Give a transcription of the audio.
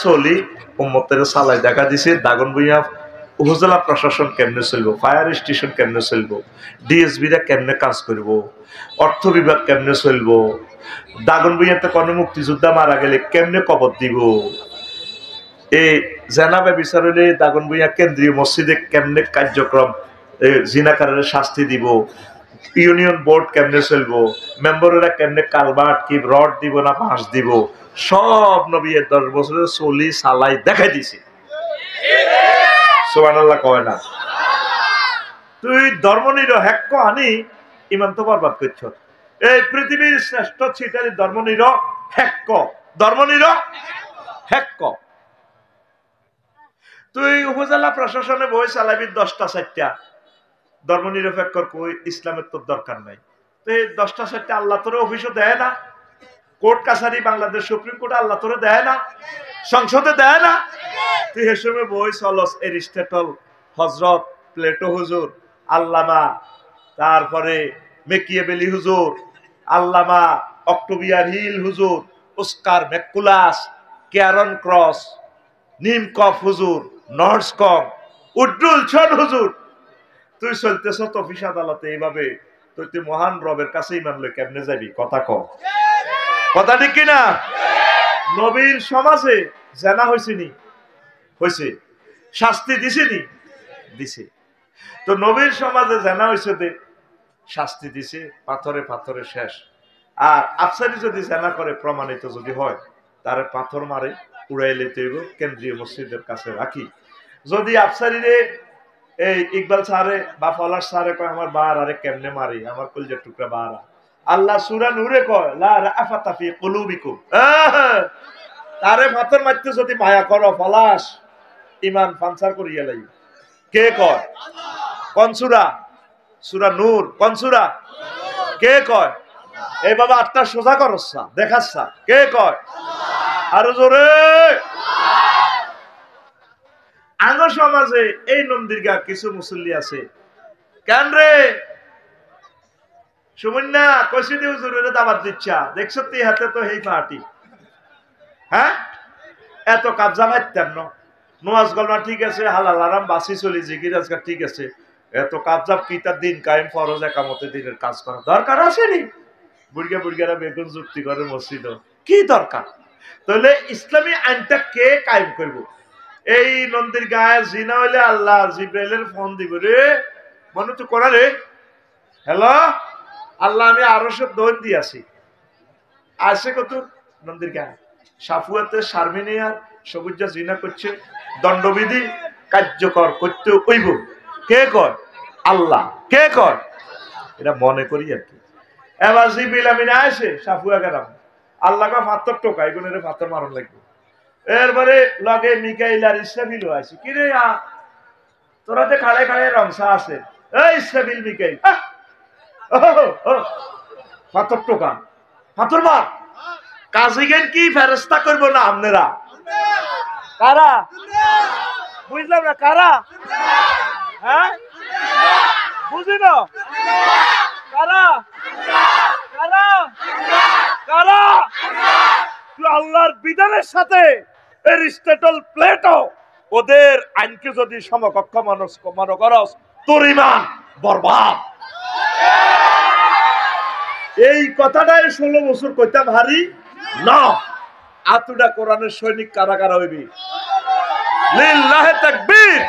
চলি উম্মতের সালাই দেখা দিছে। দাগনভূঞা উপজেলা প্রশাসন কেমনে চলবো, ফায়ার স্টেশন কেমনে চলবো, ডিএসবিরা কেমনে কাজ করব, অর্থ বিভাগ কেমনে চলবো, দাগনভূঞাতে কোনো মুক্তিযোদ্ধা মারা গেলে কেমনে কবর দিব, এই জেনাবে বিচার হলে দাগনভূঞা কেন্দ্রীয় মসজিদে কেমনে কার্যক্রম জিনাকারের শাস্তি দিব, ইউনিয়ন বোর্ড কেমনে চলবো, মেম্বাররা কেমনে কালভার্ট কি রড দিব না বাঁশ দিব, সব নবী 10 বছরের চলি সালাই দেখাই দিছে। সুবহানাল্লাহ কয় না? তুই ধর্মনির হ্যাক আনি ইমান তো বরবাদ করছ। এই পৃথিবীর শ্রেষ্ঠ ছিটারি ধর্মনির হ্যাক, ধর্মনির হ্যাক। তুই উপজেলা প্রশাসনে বই চালাবি 10টা 4টা, ধর্মনিরপেক্ষ কই ইসলামের তোর দরকার নাই। তো এই 10টা 4টা আল্লাহ তোর অফিসও দেয় না, কোর্ট কাছারি বাংলাদেশ সুপ্রিম কোর্ট আল্লাহ তোরে দেয় না, সংসদে দেয় না। তুই এ সময় বই চলস এরিস্টটল, হজরত প্লেটো হুজুর, আল্লামা, তারপরে মেকিয়েবেলি হুজুর, আল্লামা অক্টোবিয়ার হিল হুজুর, ওস্কার ম্যাকুলাস, ক্যারন ক্রস, নিমকফ হুজুর, নর্সকং, উড্ডুল ছন হুজুর। তুই চলতেছ অফিস আদালতে এইভাবে, তুই মহান রবের কাছে ইমান লই কেমনে যাবি? কথা কম, কথা ঠিক কিনা? নবীর সমাজে জানা হয়েছেনি, হয়েছে, শাস্তি দিছেনি, দিছে। তো নবীর সমাজে জানা হয়েছে দে শাস্তি দিছে, পাথরে পাথরে শেষ। আর আফসারি যদি জানা করে প্রমাণিত যদি হয়, তারে পাথর মারে উড়াই লেতে হইব, কেন্দ্রীয় মসজিদের কাছে রাখি। যদি আফসারিরে এই ইকবাল স্যারে বা ফলাস স্যারে কয় আমার বার আরে কেমনে মারি, আমার কলজের টুকরা বারা, আল্লাহ সূরা নূরে কয় লা রাফাতা ফি কুলুবিকুম, তারে পাথর মারতে যদি মায়া করো ফলাস, ইমান পাঞ্চার করিয়া লাই। কে কয়? কোন সূরা? সূরা নূর। কোন সূরা? কে কয়? এই বাবা আটটা সোজা করছা দেখাচ্ছা, কে কয়? আরো জোরে। আঙ্গ সমাজে এই নন্দীরগা কিছু মুসল্লি আছে, কেন রে সুমন্যা কইছি দি হুজুরের দাওয়াত দিচ্ছা, দেখছ তুই হাতে তো হেই পার্টি, হ্যাঁ এত কাবজা মারতেন না, নোয়াজ গলমা ঠিক আছে, হালাল আরাম বাসি চলি, জিকির আজকাল ঠিক আছে, এত কাবজাব কি তার দিন কায়েম ফরজ একামতে দিনের কাজ করা দরকার আসেনি? বুড়িয়া বুড়িয়ারা বেগুন যুক্তি করে মসজিদ, কি দরকার? তাহলে ইসলামী আইনটা কে কায়েম করব? এই নন্দীর গায়ে জিনা হইলে আল্লাহ জিব্রাইলের ফোন দিব, রে মনে তো করা রে, হ্যালো আল্লাহ আমি আরশের দোন দিয়াছি, আসে কত নন্দীর গায়ে সাফুয়াতে শারমিনিয়ার সবুজা জিনা করছে, দণ্ডবিধি কার্যকর করতে হইব। কে কয়? আল্লাহ। কে কয়? এটা মনে করি আর কি। এবার জিবিল আমিনা আসে সাফুয়া গেলাম, আল্লাহ কা পাথর টোকা, এগুলো পাথর মারণ লাগবে। এরপরে লগে মিকাইল আর ইসরাফিল আছে, কি রে তোরা যে খাড়ে খাড়ে রংসা আছে, এই ইসরাফিল মিকাইল পাথর টোকা, পাথর মার। কাজী গেন কি ফেরেশতা করবো না আপনারা? কারা? বুঝলাম না কারা, হ্যাঁ বুঝি না কারা, কারা, কারা? আল্লাহর বিধানের সাথে এরিস্টটল প্লেটো ওদের আইনকে যদি সমকক্ষ মনে করস, তোর ঈমান বরবাদ। এই কথাটাই 16 বছর কইতাম হারি না। আতুডা কোরআনের সৈনিক কারা কারা হইবি? লিল্লাহে তাকবীর।